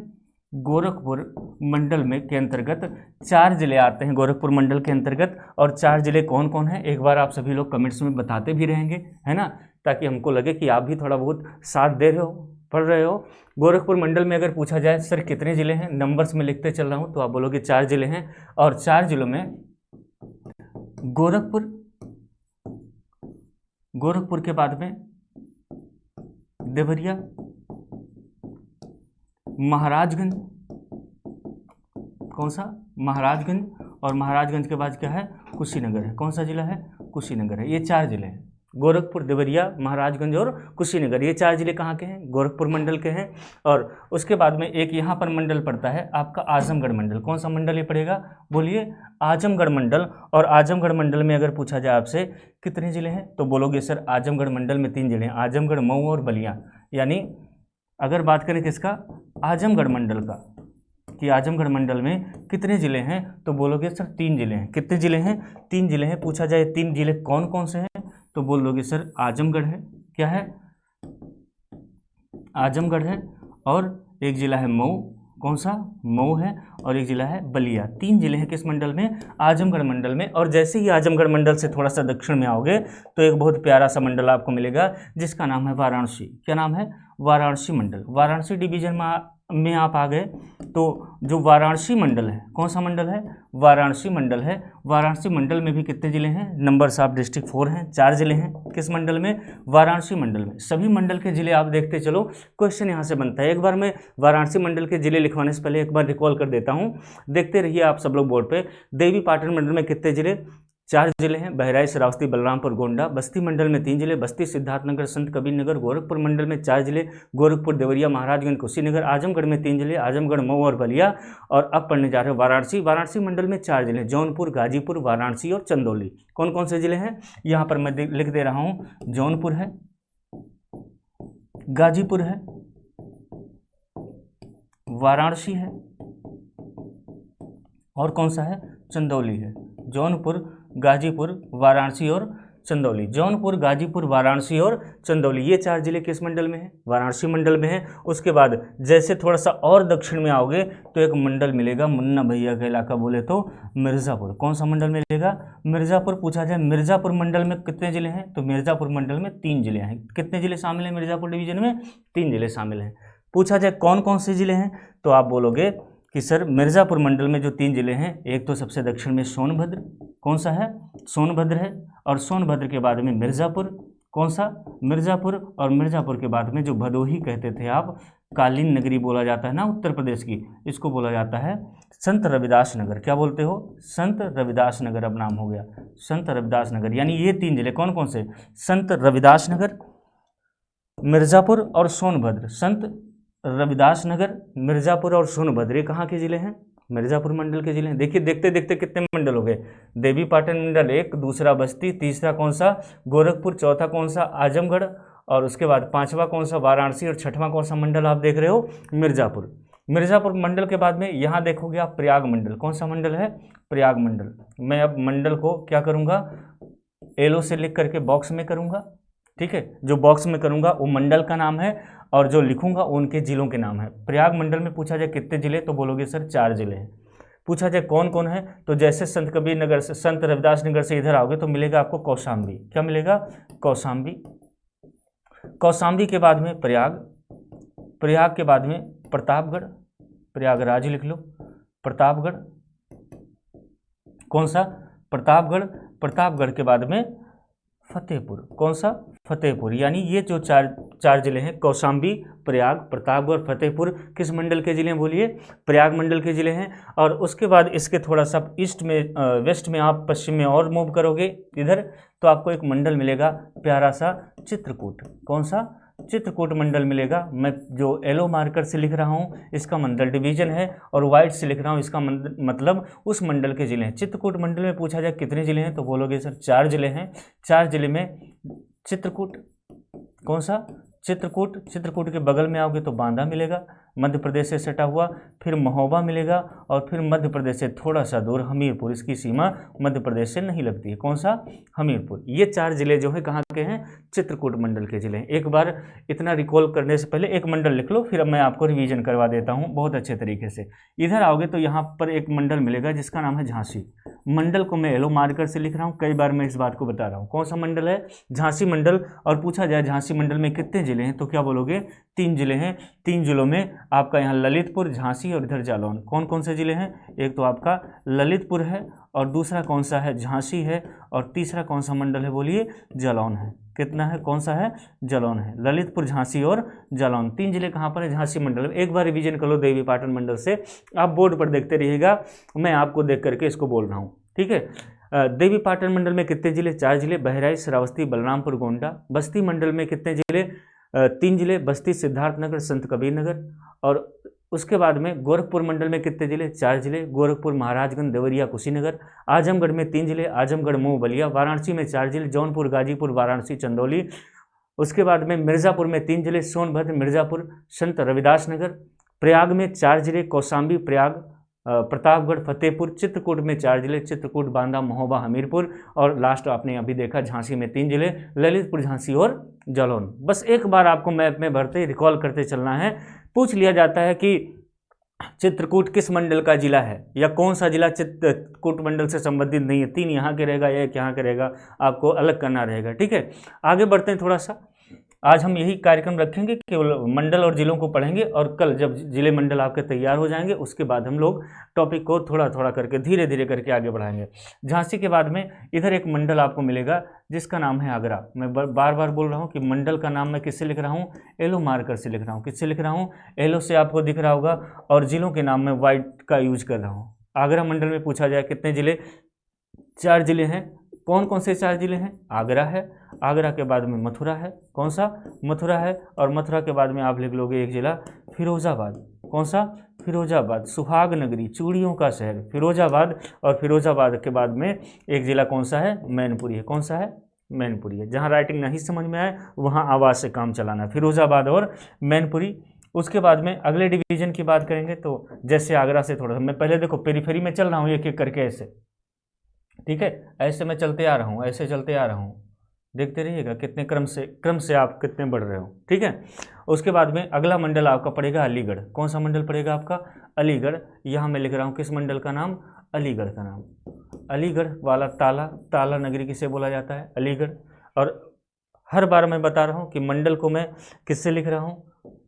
[SPEAKER 1] गोरखपुर मंडल में के अंतर्गत 4 जिले आते हैं गोरखपुर मंडल के अंतर्गत। और 4 जिले कौन कौन है एक बार आप सभी लोग कमेंट्स में बताते भी रहेंगे, है ना, ताकि हमको लगे कि आप भी थोड़ा बहुत साथ दे रहे हो, पढ़ रहे हो। गोरखपुर मंडल में अगर पूछा जाए सर कितने जिले हैं, नंबर्स में लिखते चल रहा हूँ, तो आप बोलोगे 4 जिले हैं। और 4 जिलों में गोरखपुर के बाद में देवरिया, महाराजगंज। कौन सा? महाराजगंज। और महाराजगंज के बाद क्या है? कुशीनगर है। कौन सा जिला है? कुशीनगर है। ये 4 जिले हैं, गोरखपुर, देवरिया, महाराजगंज और कुशीनगर। ये 4 जिले कहाँ के हैं? गोरखपुर मंडल के हैं। और उसके बाद में एक यहाँ पर मंडल पड़ता है आपका आजमगढ़ मंडल। कौन सा मंडल ये पड़ेगा? बोलिए, आजमगढ़ मंडल। और आजमगढ़ मंडल में अगर पूछा जाए आपसे कितने जिले हैं तो बोलोगे सर आजमगढ़ मंडल में 3 जिले हैं, आजमगढ़, मऊ और बलिया। यानी अगर बात करें किसका? आजमगढ़ मंडल का, कि आजमगढ़ मंडल में कितने जिले हैं तो बोलोगे सर 3 जिले हैं। कितने जिले हैं? 3 जिले हैं। पूछा जाए 3 जिले कौन कौन से हैं तो बोल दोगे सर आजमगढ़ है। क्या है? आजमगढ़ है। और एक जिला है मऊ। कौन सा? मऊ है। और एक जिला है बलिया। 3 जिले हैं किस मंडल में? आजमगढ़ मंडल में। और जैसे ही आजमगढ़ मंडल से थोड़ा सा दक्षिण में आओगे तो एक बहुत प्यारा सा मंडल आपको मिलेगा जिसका नाम है वाराणसी। क्या नाम है? वाराणसी मंडल। वाराणसी डिवीजन में आप आ गए तो जो वाराणसी मंडल है, कौन सा मंडल है? वाराणसी मंडल है। वाराणसी मंडल में भी कितने जिले हैं? नंबर्स ऑफ डिस्ट्रिक्ट 4 हैं, 4 जिले हैं। किस मंडल में? वाराणसी मंडल में। सभी मंडल के जिले आप देखते चलो, क्वेश्चन यहाँ से बनता है। एक बार मैं वाराणसी मंडल के जिले लिखवाने से पहले एक बार रिकॉल कर देता हूँ, देखते रहिए आप सब लोग बोर्ड पे। देवी पाटन मंडल में कितने जिले? 4 जिले हैं, बहराइच, श्रावस्ती, बलरामपुर, गोंडा। बस्ती मंडल में 3 जिले, बस्ती, सिद्धार्थनगर, संत कबीर नगर। गोरखपुर मंडल में 4 जिले, गोरखपुर, देवरिया, महाराजगंज, कुशीनगर। आजमगढ़ में 3 जिले, आजमगढ़, मऊ और बलिया। और अब पढ़ने जा रहे हैं वाराणसी। वाराणसी मंडल में 4 जिले, जौनपुर, गाजीपुर, वाराणसी और चंदौली। कौन कौन से जिले हैं यहाँ पर मैं लिख दे रहा हूँ? जौनपुर है, गाजीपुर है, वाराणसी है और कौन सा है? चंदौली है। जौनपुर, गाजीपुर, वाराणसी और चंदौली। जौनपुर, गाजीपुर, वाराणसी और चंदौली, ये 4 जिले किस मंडल में हैं? वाराणसी मंडल में हैं। उसके बाद जैसे थोड़ा सा और दक्षिण में आओगे तो एक मंडल मिलेगा मुन्ना भैया का इलाका बोले तो मिर्ज़ापुर। कौन सा मंडल मिलेगा? मिर्ज़ापुर। पूछा जाए मिर्ज़ापुर मंडल में कितने जिले हैं? तो मिर्ज़ापुर मंडल में 3 जिले हैं। कितने जिले शामिल हैं मिर्ज़ापुर डिवीजन में? 3 जिले शामिल हैं। पूछा जाए कौन कौन से जिले हैं, तो आप बोलोगे कि सर मिर्ज़ापुर मंडल में जो 3 जिले हैं, एक तो सबसे दक्षिण में सोनभद्र, कौन सा है? सोनभद्र है। और सोनभद्र के बाद में मिर्ज़ापुर, कौन सा? मिर्ज़ापुर। और मिर्ज़ापुर के बाद में जो भदोही कहते थे आप, कालीन नगरी बोला जाता है ना उत्तर प्रदेश की, इसको बोला जाता है संत रविदास नगर। क्या बोलते हो? संत रविदास नगर अब नाम हो गया, संत रविदास नगर। यानी ये 3 जिले कौन कौन से? संत रविदास नगर, मिर्ज़ापुर और सोनभद्र। संत रविदास नगर, मिर्ज़ापुर और सोनभद्र, ये कहाँ के जिले हैं? मिर्ज़ापुर मंडल के जिले हैं। देखिए देखते देखते कितने मंडल हो गए। देवी पाटन मंडल 1, दूसरा बस्ती, तीसरा कौन सा? गोरखपुर, चौथा कौन सा? आजमगढ़, और उसके बाद 5वां कौन सा? वाराणसी, और 6वां कौन सा मंडल आप देख रहे हो? मिर्ज़ापुर। मिर्ज़ापुर मंडल के बाद में यहाँ देखोगे आप प्रयाग मंडल। कौन सा मंडल है? प्रयाग मंडल। मैं अब मंडल को क्या करूँगा? एलो से लिख करके बॉक्स में करूँगा, ठीक है। जो बॉक्स में करूँगा वो मंडल का नाम है, और जो लिखूंगा उनके जिलों के नाम है। प्रयाग मंडल में पूछा जाए कितने जिले, तो बोलोगे सर 4 जिले हैं। पूछा जाए कौन कौन है, तो जैसे संत कबीर नगर से, संत रविदास नगर से इधर आओगे तो मिलेगा आपको कौशाम्बी। क्या मिलेगा? कौशाम्बी। कौशाम्बी के बाद में प्रयाग, प्रयाग के बाद में प्रतापगढ़, प्रयागराज लिख लो, प्रतापगढ़, कौन सा? प्रतापगढ़। प्रतापगढ़ के बाद में फतेहपुर, कौन सा? फतेहपुर। यानी ये जो चार जिले हैं, कौशाम्बी, प्रयाग, प्रतापगढ़, फतेहपुर, किस मंडल के जिले हैं बोलिए? प्रयाग मंडल के जिले हैं। और उसके बाद इसके थोड़ा सा ईस्ट में, वेस्ट में आप पश्चिम में और मूव करोगे इधर, तो आपको एक मंडल मिलेगा प्यारा सा, चित्रकूट। कौन सा? चित्रकूट मंडल मिलेगा। मैं जो येलो मार्कर से लिख रहा हूँ इसका मंडल डिवीजन है, और वाइट से लिख रहा हूँ इसका मतलब उस मंडल के जिले हैं। चित्रकूट मंडल में पूछा जाए कितने जिले हैं, तो बोलोगे सर 4 जिले हैं। 4 जिले में चित्रकूट, कौन सा? चित्रकूट। चित्रकूट के बगल में आओगे तो बांदा मिलेगा, मध्य प्रदेश से सटा हुआ, फिर महोबा मिलेगा, और फिर मध्य प्रदेश से थोड़ा सा दूर हमीरपुर, इसकी सीमा मध्य प्रदेश से नहीं लगती है। कौन सा? हमीरपुर। ये 4 जिले जो है कहाँ के हैं? चित्रकूट मंडल के जिले हैं। एक बार इतना रिकॉल करने से पहले एक मंडल लिख लो, फिर अब मैं आपको रिवीजन करवा देता हूँ बहुत अच्छे तरीके से। इधर आओगे तो यहाँ पर एक मंडल मिलेगा जिसका नाम है झांसी। मंडल को मैं येलो मार्कर से लिख रहा हूँ, कई बार मैं इस बात को बता रहा हूँ। कौन सा मंडल है? झांसी मंडल। और पूछा जाए झांसी मंडल में कितने जिले हैं, तो क्या बोलोगे? 3 जिले हैं। 3 जिलों में आपका यहाँ ललितपुर, झांसी और इधर जालौन। कौन कौन से जिले हैं? एक तो आपका ललितपुर है, और दूसरा कौन सा है? झांसी है, और तीसरा कौन सा मंडल है बोलिए? जालौन है। कितना है? कौन सा है? जालौन है। ललितपुर, झांसी और जालौन, 3 जिले कहाँ पर है? झांसी मंडल में। एक बार रिवीजन कर लो देवी पाटन मंडल से, आप बोर्ड पर देखते रहिएगा, मैं आपको देख करके इसको बोल रहा हूँ, ठीक है। देवी पाटन मंडल में कितने जिले? 4 जिले, बहराइच, श्रावस्ती, बलरामपुर, गोंडा। बस्ती मंडल में कितने जिले? 3 जिले, बस्ती, सिद्धार्थनगर, संत कबीर नगर। और उसके बाद में गोरखपुर मंडल में कितने जिले? 4 जिले, गोरखपुर, महाराजगंज, देवरिया, कुशीनगर। आजमगढ़ में 3 जिले, आजमगढ़, मऊ, बलिया। वाराणसी में 4 जिले, जौनपुर, गाजीपुर, वाराणसी, चंदौली। उसके बाद में मिर्ज़ापुर में 3 जिले, सोनभद्र, मिर्ज़ापुर, संत रविदास नगर। प्रयाग में 4 जिले, कौशाम्बी, प्रयाग, प्रतापगढ़, फतेहपुर। चित्रकूट में 4 जिले, चित्रकूट, बांदा, महोबा, हमीरपुर। और लास्ट आपने अभी देखा झांसी में 3 जिले, ललितपुर, झांसी और जालौन। बस एक बार आपको मैप में भरते रिकॉल करते चलना है। पूछ लिया जाता है कि चित्रकूट किस मंडल का जिला है, या कौन सा जिला चित्रकूट मंडल से संबंधित नहीं है। 3 यहाँ के रहेगा, एक यहाँ के रहेगा, आपको अलग करना रहेगा, ठीक है। आगे बढ़ते हैं थोड़ा सा। आज हम यही कार्यक्रम रखेंगे, केवल मंडल और जिलों को पढ़ेंगे, और कल जब जिले मंडल आपके तैयार हो जाएंगे उसके बाद हम लोग टॉपिक को थोड़ा थोड़ा करके धीरे धीरे करके आगे बढ़ाएंगे। झांसी के बाद में इधर एक मंडल आपको मिलेगा जिसका नाम है आगरा। मैं बार बार बोल रहा हूँ कि मंडल का नाम मैं किससे लिख रहा हूँ? येलो मार्कर से लिख रहा हूँ। किससे लिख रहा हूँ? येलो से आपको दिख रहा होगा, और जिलों के नाम में वाइट का यूज कर रहा हूँ। आगरा मंडल में पूछा जाए कितने जिले? 4 जिले हैं। कौन कौन से 4 जिले हैं? आगरा है, आगरा के बाद में मथुरा है। कौन सा? मथुरा है। और मथुरा के बाद में आप लिख लोगे एक जिला फिरोजाबाद। कौन सा? फिरोजाबाद। सुहाग नगरी, चूड़ियों का शहर, फिरोजाबाद। और फिरोजाबाद के बाद में एक जिला कौन सा है? मैनपुरी है। कौन सा है? मैनपुरी है। जहाँ राइटिंग नहीं समझ में आए वहाँ आवाज़ से काम चलाना, फिरोजाबाद और मैनपुरी। उसके बाद में अगले डिवीजन की बात करेंगे, तो जैसे आगरा से थोड़ा सा मैं पहले देखो पेरीफेरी में चल रहा हूँ एक एक करके ऐसे, ठीक है। ऐसे मैं चलते आ रहा हूँ, ऐसे चलते आ रहा हूँ, देखते रहिएगा कितने क्रम से आप कितने बढ़ रहे हो। ठीक है, उसके बाद में अगला मंडल आपका पड़ेगा अलीगढ़। कौन सा मंडल पड़ेगा आपका? अलीगढ़। यहाँ मैं लिख रहा हूँ किस मंडल का नाम? अलीगढ़ का नाम। अलीगढ़ वाला ताला नगरी किसे बोला जाता है? अलीगढ़। और हर बार मैं बता रहा हूँ कि मंडल को मैं किससे लिख रहा हूँ?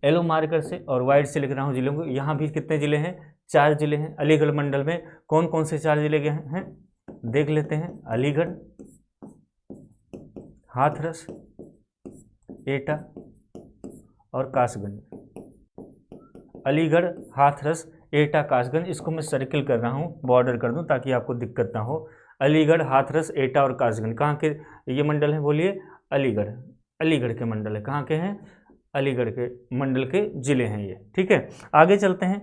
[SPEAKER 1] येलो मार्कर से और वाइट से लिख रहा हूँ जिलों को। यहाँ भी कितने ज़िले हैं? 4 ज़िले हैं। अलीगढ़ मंडल में कौन कौन से 4 ज़िले हैं देख लेते हैं। अलीगढ़, हाथरस, एटा और कासगंज। अलीगढ़, हाथरस, एटा, कासगंज। इसको मैं सर्किल कर रहा हूँ, बॉर्डर कर दूँ ताकि आपको दिक्कत ना हो। अलीगढ़, हाथरस, एटा और कासगंज कहाँ के ये मंडल हैं? बोलिए। अलीगढ़ के मंडल है। कहाँ के हैं? अलीगढ़ के मंडल के ज़िले हैं ये। ठीक है, आगे चलते हैं।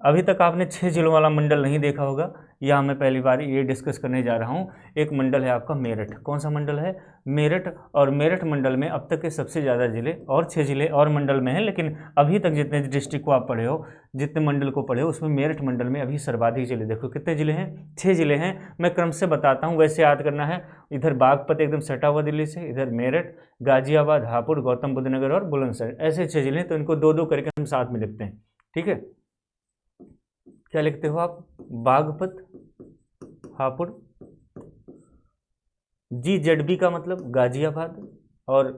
[SPEAKER 1] अभी तक आपने 6 ज़िलों वाला मंडल नहीं देखा होगा, यहाँ मैं पहली बार ये डिस्कस करने जा रहा हूँ। एक मंडल है आपका मेरठ। कौन सा मंडल है? मेरठ। और मेरठ मंडल में अब तक के सबसे ज़्यादा ज़िले और 6 ज़िले और मंडल में हैं, लेकिन अभी तक जितने डिस्ट्रिक्ट को आप पढ़े हो, जितने मंडल को पढ़े हो, उसमें मेरठ मंडल में अभी सर्वाधिक ज़िले। देखो कितने ज़िले हैं? 6 ज़िले हैं। मैं क्रम से बताता हूँ, वैसे याद करना है। इधर बागपत एकदम सटा हुआ दिल्ली से, इधर मेरठ, गाजियाबाद, हापुड़, गौतम बुद्ध नगर और बुलंदशहर, ऐसे 6 ज़िले हैं। तो इनको 2-2 करके हम साथ में लिखते हैं। ठीक है, क्या लिखते हो आप? बागपत, हापुड़, GZB का मतलब गाजियाबाद और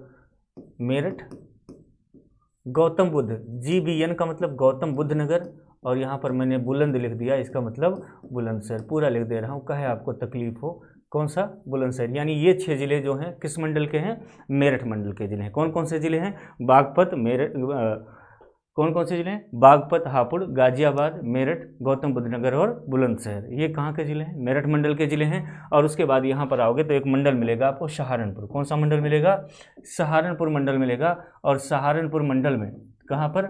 [SPEAKER 1] मेरठ, गौतम बुद्ध, GBN का मतलब गौतम बुद्ध नगर, और यहाँ पर मैंने बुलंद लिख दिया, इसका मतलब बुलंदशहर। पूरा लिख दे रहा हूँ, कहे आपको तकलीफ हो। कौन सा? बुलंदशहर। यानी ये 6 ज़िले जो हैं किस मंडल के हैं? मेरठ मंडल के ज़िले हैं। कौन कौन से ज़िले हैं? बागपत, मेरठ, कौन कौन से ज़िले हैं? बागपत, हापुड़, गाजियाबाद, मेरठ, गौतम बुद्ध नगर और बुलंदशहर। ये कहाँ के ज़िले हैं? मेरठ मंडल के ज़िले हैं। और उसके बाद यहाँ पर आओगे तो एक मंडल मिलेगा आपको, सहारनपुर। कौन सा मंडल मिलेगा? सहारनपुर मंडल मिलेगा। और सहारनपुर मंडल में कहाँ पर?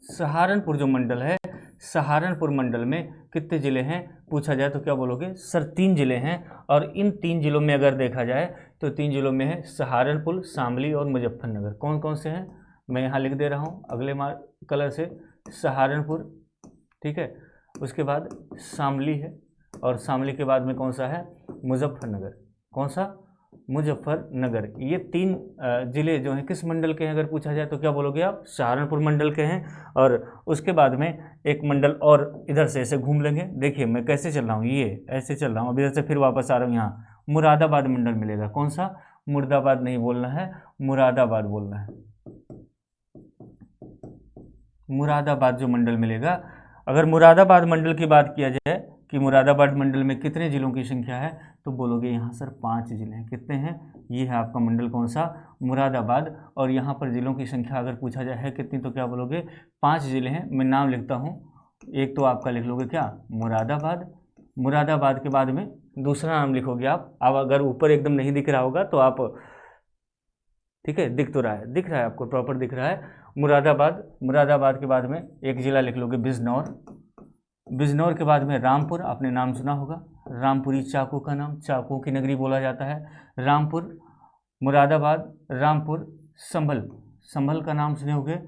[SPEAKER 1] सहारनपुर जो मंडल है, सहारनपुर मंडल में कितने ज़िले हैं पूछा जाए तो क्या बोलोगे? सर 3 ज़िले हैं। और इन 3 ज़िलों में अगर देखा जाए तो 3 ज़िलों में है सहारनपुर, शामली और मुजफ्फरनगर। कौन कौन से हैं? मैं यहाँ लिख दे रहा हूँ अगले कलर से। सहारनपुर, ठीक है, उसके बाद शामली है, और शामली के बाद में कौन सा है? मुजफ्फरनगर। कौन सा? मुजफ्फरनगर। ये 3 ज़िले जो हैं किस मंडल के हैं अगर पूछा जाए तो क्या बोलोगे आप? सहारनपुर मंडल के हैं। और उसके बाद में एक मंडल और इधर से ऐसे घूम लेंगे। देखिए मैं कैसे चल रहा हूँ, ये ऐसे चल रहा हूँ, अब इधर से फिर वापस आ रहा हूँ यहाँ। मुरादाबाद मंडल मिलेगा। कौन सा? मुर्दाबाद नहीं बोलना है, मुरादाबाद बोलना है। मुरादाबाद जो मंडल मिलेगा, अगर मुरादाबाद मंडल की बात किया जाए कि मुरादाबाद मंडल में कितने ज़िलों की संख्या है, तो बोलोगे यहाँ सर 5 ज़िले हैं। कितने हैं? ये है आपका मंडल कौन सा? मुरादाबाद। और यहाँ पर ज़िलों की संख्या अगर पूछा जाए है कितनी, तो क्या बोलोगे? 5 ज़िले हैं। मैं नाम लिखता हूँ, एक तो आपका लिख लोगे क्या? मुरादाबाद। मुरादाबाद के बाद में दूसरा नाम लिखोगे आप। अब अगर ऊपर एकदम नहीं दिख रहा होगा तो आप, ठीक है, दिख रहा है आपको, प्रॉपर दिख रहा है मुरादाबाद। मुरादाबाद के बाद में एक ज़िला लिख लोगे बिजनौर। बिजनौर के बाद में रामपुर, आपने नाम सुना होगा, रामपुरी चाकू का नाम, चाकू की नगरी बोला जाता है रामपुर। मुरादाबाद, रामपुर, संभल का नाम सुने होंगे,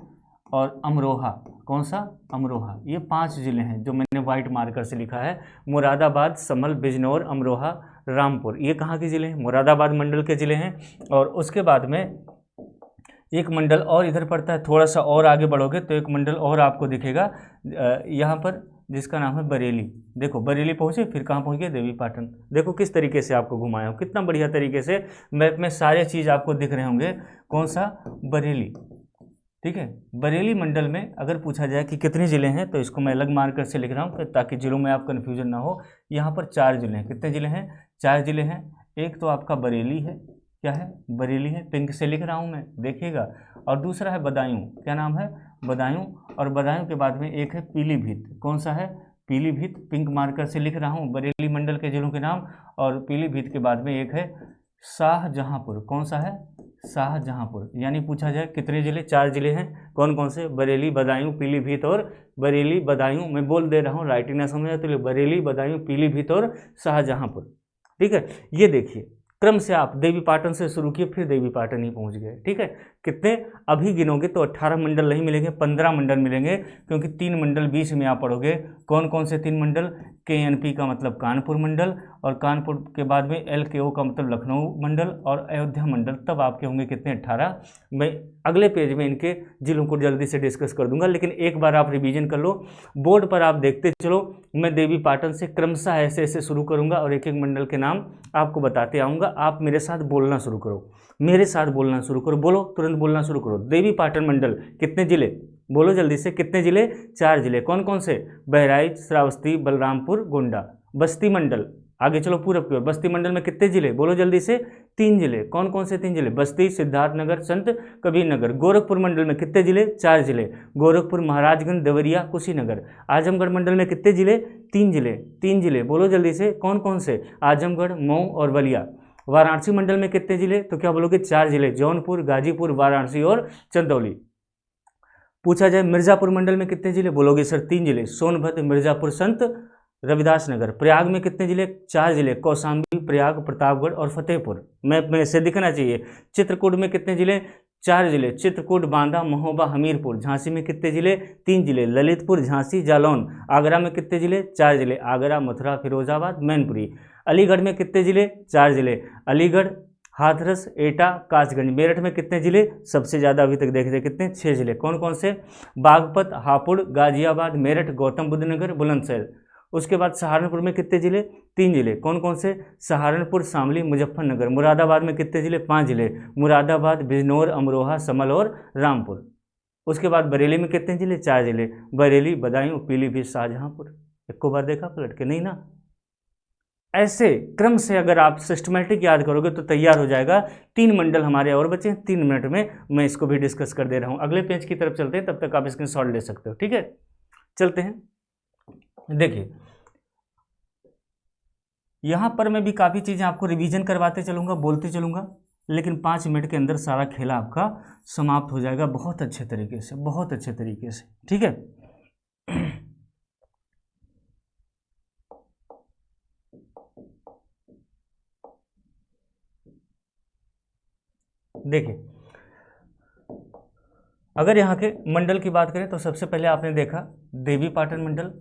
[SPEAKER 1] और अमरोहा। कौन सा? अमरोहा। ये 5 ज़िले हैं जो मैंने वाइट मार्कर से लिखा है। मुरादाबाद, संभल, बिजनौर, अमरोहा, रामपुर। ये कहाँ के ज़िले हैं? मुरादाबाद मंडल के ज़िले हैं। और उसके बाद में एक मंडल और इधर पड़ता है, थोड़ा सा और आगे बढ़ोगे तो एक मंडल और आपको दिखेगा यहाँ पर, जिसका नाम है बरेली। देखो बरेली पहुँचे, फिर कहाँ पहुँच गए? देवीपाटन। देखो किस तरीके से आपको घुमाया हूँ, कितना बढ़िया तरीके से मैप में सारे चीज़ आपको दिख रहे होंगे। कौन सा? बरेली। ठीक है, बरेली मंडल में अगर पूछा जाए कि कितने ज़िले हैं, तो इसको मैं अलग मार्कर से लिख रहा हूँ ताकि ज़िलों में आप कन्फ्यूजन ना हो। यहाँ पर 4 ज़िले हैं। कितने ज़िले हैं? 4 ज़िले हैं। एक तो आपका बरेली है, क्या है? बरेली है, पिंक से लिख रहा हूँ मैं, देखिएगा। और दूसरा है बदायूं। क्या नाम है? बदायूं। और बदायूं के बाद में एक है पीलीभीत। कौन सा है? पीलीभीत, पिंक मार्कर से लिख रहा हूँ बरेली मंडल के जिलों के नाम। और पीलीभीत के बाद में एक है शाहजहांपुर। कौन सा है? शाहजहांपुर। यानी पूछा जाए कितने ज़िले? 4 ज़िले हैं। कौन कौन से? बरेली, बदायूं, पीलीभीत और बरेली, बदायूं। मैं बोल दे रहा हूँ, राइटिंग ना समझ आए तो बरेली, बदायूं, पीलीभीत और शाहजहांपुर। ठीक है, ये देखिए क्रम से आप देवी पाटन से शुरू किए, फिर देवी पाटन ही पहुंच गए। ठीक है, कितने अभी गिनोगे तो 18 मंडल नहीं मिलेंगे, 15 मंडल मिलेंगे, क्योंकि 3 मंडल बीच में आप पढ़ोगे। कौन कौन से 3 मंडल? KNP का मतलब कानपुर मंडल, और कानपुर के बाद में LKO का मतलब लखनऊ मंडल, और अयोध्या मंडल। तब आपके होंगे कितने? 18। मैं अगले पेज में इनके जिलों को जल्दी से डिस्कस कर दूंगा, लेकिन एक बार आप रिवीजन कर लो, बोर्ड पर आप देखते चलो। मैं देवी पाटन से क्रमशः ऐसे ऐसे शुरू करूंगा और एक एक मंडल के नाम आपको बताते आऊँगा। आप मेरे साथ बोलना शुरू करो, मेरे साथ बोलना शुरू करो, बोलो, तुरंत बोलना शुरू करो। देवी पाटन मंडल कितने जिले? बोलो जल्दी से, कितने जिले? 4 जिले। कौन कौन से? बहराइच, श्रावस्ती, बलरामपुर, गोंडा। बस्ती मंडल, आगे चलो पूरब की ओर। बस्ती मंडल में कितने जिले? बोलो जल्दी से, 3 जिले। कौन कौन से 3 जिले? बस्ती, सिद्धार्थनगर, संत कबीर नगर। गोरखपुर मंडल में कितने जिले? 4 जिले। गोरखपुर, महाराजगंज, देवरिया, कुशीनगर। आजमगढ़ मंडल में कितने जिले? 3 जिले। 3 जिले, बोलो जल्दी से, कौन कौन से? आजमगढ़, मऊ और बलिया। वाराणसी मंडल में कितने जिले? तो क्या बोलोगे? 4 जिले, जौनपुर, गाजीपुर, वाराणसी और चंदौली। पूछा जाए मिर्जापुर मंडल में कितने जिले? बोलोगे सर 3 जिले, सोनभद्र, मिर्जापुर, संत रविदास नगर। प्रयाग में कितने जिले? 4 जिले, कौशाम्बी, प्रयाग, प्रतापगढ़ और फतेहपुर। मैप में से दिखना चाहिए। चित्रकूट में कितने जिले? 4 जिले, चित्रकूट, बांदा, महोबा, हमीरपुर। झांसी में कितने जिले? 3 जिले, ललितपुर, झांसी, जालौन। आगरा में कितने जिले? 4 जिले, आगरा, मथुरा, फिरोजाबाद, मैनपुरी। अलीगढ़ में कितने जिले? 4 जिले, अलीगढ़, हाथरस, एटा, कासगंज। मेरठ में कितने जिले? सबसे ज़्यादा अभी तक देखे थे कितने? 6 जिले। कौन कौन से? बागपत, हापुड़, गाजियाबाद, मेरठ, गौतम बुद्ध नगर, बुलंदशहर। उसके बाद सहारनपुर में कितने जिले? 3 जिले। कौन कौन से? सहारनपुर, शामली, मुजफ्फरनगर। मुरादाबाद में कितने जिले? 5 जिले, मुरादाबाद, बिजनौर, अमरोहा, समल और रामपुर। उसके बाद बरेली में कितने जिले? 4 जिले, बरेली, बदायूं, पीलीभीत, शाहजहांपुर। एक को बार देखा पलट के? नहीं ना। ऐसे क्रम से अगर आप सिस्टमेटिक याद करोगे तो तैयार हो जाएगा। 3 मंडल हमारे और बचे हैं, 3 मिनट में मैं इसको भी डिस्कस कर दे रहा हूँ। अगले पेज की तरफ चलते हैं, तब तक आप स्क्रीनशॉट ले सकते हो। ठीक है, चलते हैं। देखिए, यहाँ पर मैं भी काफ़ी चीज़ें आपको रिवीजन करवाते चलूँगा, बोलते चलूँगा, लेकिन 5 मिनट के अंदर सारा खेला आपका समाप्त हो जाएगा बहुत अच्छे तरीके से, बहुत अच्छे तरीके से। ठीक है, देखिए, अगर यहाँ के मंडल की बात करें तो सबसे पहले आपने देखा देवी पाटन मंडल।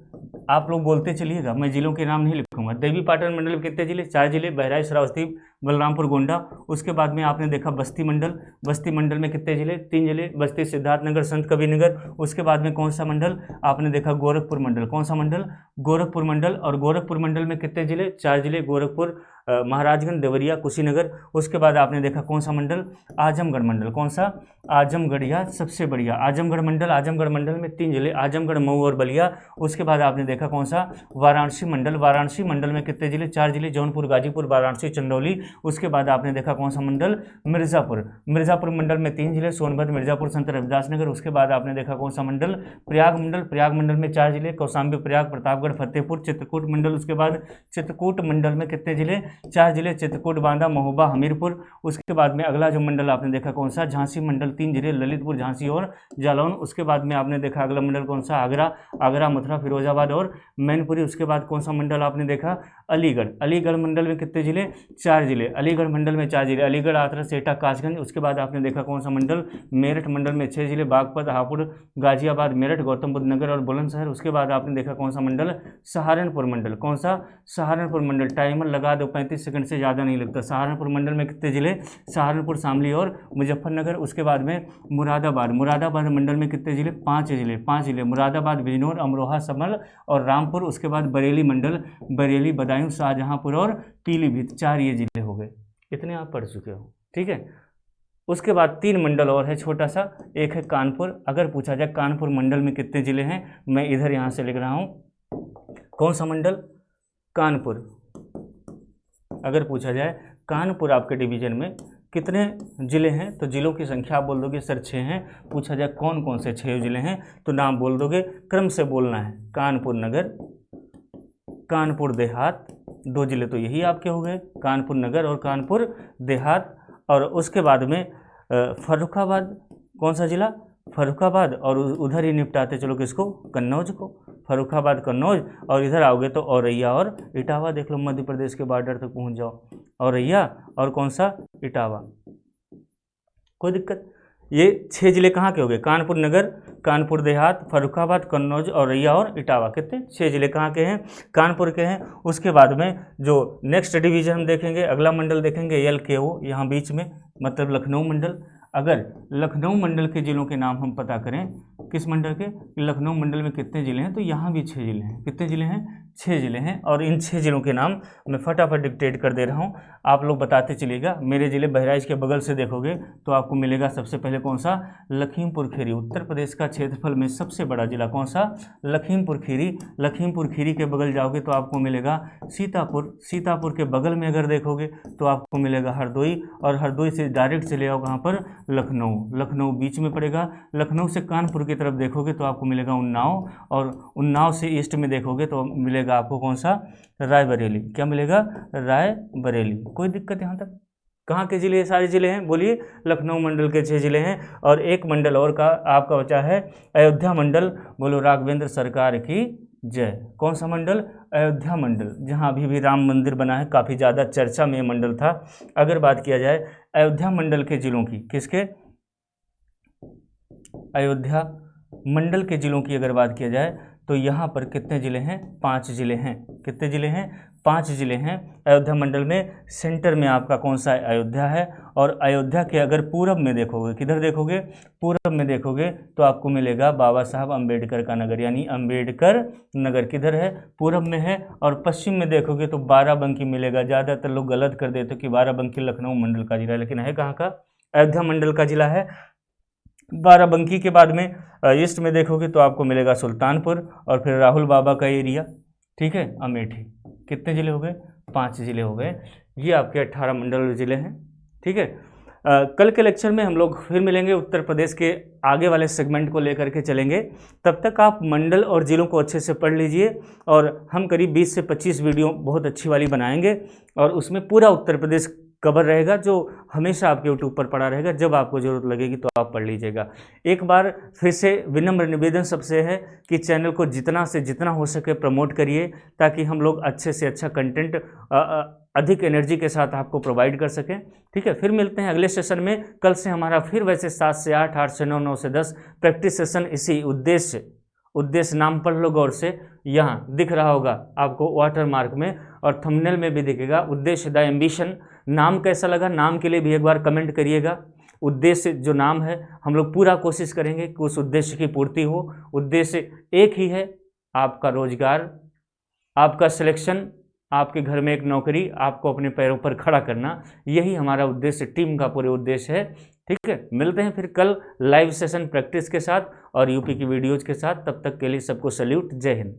[SPEAKER 1] आप लोग बोलते चलिएगा, मैं जिलों के नाम नहीं लिखूंगा। देवी पाटन मंडल में कितने जिले? 4 जिले, बहराइच, श्रावस्ती, बलरामपुर, गोंडा। उसके बाद में आपने देखा बस्ती मंडल। बस्ती मंडल में कितने जिले? 3 जिले, बस्ती, सिद्धार्थनगर, संत कबीर नगर। उसके बाद में कौन सा मंडल? आपने देखा गोरखपुर मंडल। कौन सा मंडल? गोरखपुर मंडल। और गोरखपुर मंडल में कितने जिले? 4 जिले, गोरखपुर, महाराजगंज, देवरिया, कुशीनगर। उसके बाद आपने देखा कौन सा मंडल? आजमगढ़ मंडल। कौन सा? आजमगढ़, या सबसे बढ़िया आजमगढ़ मंडल। आजमगढ़ मंडल में 3 जिले, आजमगढ़, मऊ और बलिया। उसके बाद आपने देखा कौन सा? वाराणसी मंडल। वाराणसी मंडल में कितने जिले? 4 जिले, जौनपुर, गाजीपुर, वाराणसी, चंदौली। उसके बाद आपने देखा कौन सा मंडल? मिर्जापुर। मिर्जापुर मंडल में 3 जिले, सोनभद्र, मिर्जापुर, संत रविदास नगर। उसके बाद आपने देखा कौन सा मंडल? प्रयाग मंडल। प्रयाग मंडल में 4 जिले, कौशाम्बी, प्रयाग, प्रतापगढ़, फतेहपुर। चित्रकूट मंडल। उसके बाद चित्रकूट मंडल में कितने जिले? 4 जिले, चित्रकूट, बांदा, महोबा, हमीरपुर। उसके बाद में अगला जो मंडल आपने देखा कौन सा? झांसी मंडल, 3 जिले, ललितपुर, झांसी और जालौन। उसके बाद में आपने देखा अगला मंडल कौन सा? आगरा। आगरा, मथुरा, फिरोजाबाद और मैनपुरी। उसके बाद कौन सा मंडल आपने देखा? अलीगढ़। अलीगढ़ मंडल में कितने जिले? 4 जिले, अलीगढ़ मंडल में 4 जिले, अलीगढ़, हाथरस, एटा, कासगंज। उसके बाद आपने देखा कौन सा मंडल? मेरठ मंडल में 6 जिले, बागपत, हापुड़, गाजियाबाद, मेरठ, गौतम बुद्ध नगर और बुलंदशहर। उसके बाद आपने देखा कौन सा मंडल? सहारनपुर मंडल। कौन सा? सहारनपुर मंडल। टाइमर लगा दो, 35 सेकंड से ज़्यादा नहीं लगता। सहारनपुर मंडल में कितने जिले? सहारनपुर, शामली और मुजफ्फरनगर। उसके बाद में मुरादाबाद। मुरादाबाद मंडल में कितने जिले? 5 जिले, 5 जिले, मुरादाबाद, बिजनौर, अमरोहा, समल और रामपुर। उसके बाद बरेली मंडल, बरेली, बदायूं, शाहजहांपुर और पीलीभीत। 4 ये जिले हो गए। इतने आप पढ़ चुके हो। ठीक है, उसके बाद 3 मंडल और है छोटा सा। एक है कानपुर। अगर पूछा जाए कानपुर मंडल में कितने जिले हैं, मैं इधर यहाँ से लिख रहा हूँ। कौन सा मंडल? कानपुर। अगर पूछा जाए कानपुर आपके डिवीजन में कितने जिले हैं, तो जिलों की संख्या आप बोल दोगे सर 6 हैं। पूछा जाए कौन कौन से 6 जिले हैं, तो नाम बोल दोगे, क्रम से बोलना है। कानपुर नगर, कानपुर देहात, 2 जिले तो यही आपके हो गए, कानपुर नगर और कानपुर देहात। और उसके बाद में फर्रुखाबाद। कौन सा जिला? फर्रुखाबाद और उधर ही निपटाते चलो किसको, कन्नौज को, फर्रुखाबाद कन्नौज, और इधर आओगे तो औरैया और इटावा, देख लो मध्य प्रदेश के बॉर्डर तक पहुंच जाओ, औरैया और कौन सा, इटावा, कोई दिक्कत। ये 6 जिले कहाँ के हो गए, कानपुर नगर, कानपुर देहात, फर्रुखाबाद, कन्नौज, औरैया और इटावा, कितने, 6 जिले कहाँ के हैं, कानपुर के हैं। उसके बाद में जो नेक्स्ट डिवीजन हम देखेंगे, अगला मंडल देखेंगे LKO, यहाँ बीच में, मतलब लखनऊ मंडल। अगर लखनऊ मंडल के जिलों के नाम हम पता करें, किस मंडल के, लखनऊ मंडल में कितने जिले हैं, तो यहाँ भी 6 जिले हैं, कितने जिले हैं, 6 जिले हैं। और इन 6 जिलों के नाम मैं फटाफट डिक्टेट कर दे रहा हूँ, आप लोग बताते चलिएगा। मेरे जिले बहराइच के बगल से देखोगे तो आपको मिलेगा सबसे पहले कौन सा, लखीमपुर खीरी, उत्तर प्रदेश का क्षेत्रफल में सबसे बड़ा जिला कौन सा, लखीमपुर खीरी। लखीमपुर खीरी के बगल जाओगे तो आपको मिलेगा सीतापुर, सीतापुर के बगल में अगर देखोगे तो आपको मिलेगा हरदोई, और हरदोई से डायरेक्ट चले आओ कहाँ पर, लखनऊ, लखनऊ बीच में पड़ेगा। लखनऊ से कानपुर की तरफ देखोगे तो आपको मिलेगा उन्नाव, और उन्नाव से ईस्ट में देखोगे तो मिलेगा आपको कौन सा, रायबरेली, क्या मिलेगा, रायबरेली, कोई दिक्कत यहाँ तक। कहाँ के जिले, सारे जिले हैं, बोलिए, लखनऊ मंडल के 6 जिले हैं। और एक मंडल और का आपका बचा है, अयोध्या मंडल, बोलो राघवेंद्र सरकार की जय। कौन सा मंडल, अयोध्या मंडल, जहाँ अभी भी राम मंदिर बना है, काफ़ी ज़्यादा चर्चा में मंडल था। अगर बात किया जाए अयोध्या मंडल के जिलों की, किसके, अयोध्या मंडल के जिलों की अगर बात किया जाए तो यहाँ पर कितने जिले हैं, 5 जिले हैं, कितने जिले हैं, 5 जिले हैं। अयोध्या मंडल में सेंटर में आपका कौन सा है, अयोध्या है। और अयोध्या के अगर पूरब में देखोगे, किधर देखोगे, पूरब में देखोगे तो आपको मिलेगा बाबा साहब अम्बेडकर का नगर, यानी अम्बेडकर नगर किधर है, पूरब में है। और पश्चिम में देखोगे तो बाराबंकी मिलेगा। ज़्यादातर लोग गलत कर देते कि बाराबंकी लखनऊ मंडल का जिला, लेकिन है कहाँ का, अयोध्या मंडल का जिला है। बाराबंकी के बाद में ईस्ट में देखोगे तो आपको मिलेगा सुल्तानपुर, और फिर राहुल बाबा का एरिया, ठीक है, अमेठी। कितने जिले हो गए, 5 जिले हो गए। ये आपके 18 मंडल जिले हैं, ठीक है। कल के लेक्चर में हम लोग फिर मिलेंगे, उत्तर प्रदेश के आगे वाले सेगमेंट को लेकर के चलेंगे। तब तक आप मंडल और जिलों को अच्छे से पढ़ लीजिए, और हम करीब 20 से 25 वीडियो बहुत अच्छी वाली बनाएंगे, और उसमें पूरा उत्तर प्रदेश कवर रहेगा, जो हमेशा आपके यूट्यूब पर पड़ा रहेगा। जब आपको ज़रूरत लगेगी तो आप पढ़ लीजिएगा। एक बार फिर से विनम्र निवेदन सबसे है कि चैनल को जितना से जितना हो सके प्रमोट करिए, ताकि हम लोग अच्छे से अच्छा कंटेंट अधिक एनर्जी के साथ आपको प्रोवाइड कर सकें, ठीक है। फिर मिलते हैं अगले सेशन में। कल से हमारा फिर वैसे 7 से 8, 8 से 9, 9 से 10 प्रैक्टिस सेशन, इसी उद्देश्य नाम पढ़ लो गौर से, यहाँ दिख रहा होगा आपको वाटर मार्क में, और थंबनेल में भी दिखेगा, उद्देश्य द एम्बिशन। नाम कैसा लगा, नाम के लिए भी एक बार कमेंट करिएगा। उद्देश्य जो नाम है, हम लोग पूरा कोशिश करेंगे कि उस उद्देश्य की पूर्ति हो। उद्देश्य एक ही है, आपका रोजगार, आपका सिलेक्शन, आपके घर में एक नौकरी, आपको अपने पैरों पर खड़ा करना, यही हमारा उद्देश्य, टीम का पूरे उद्देश्य है, ठीक है। मिलते हैं फिर कल लाइव सेशन प्रैक्टिस के साथ और यूपी की वीडियोज़ के साथ। तब तक के लिए सबको सैल्यूट, जय हिंद।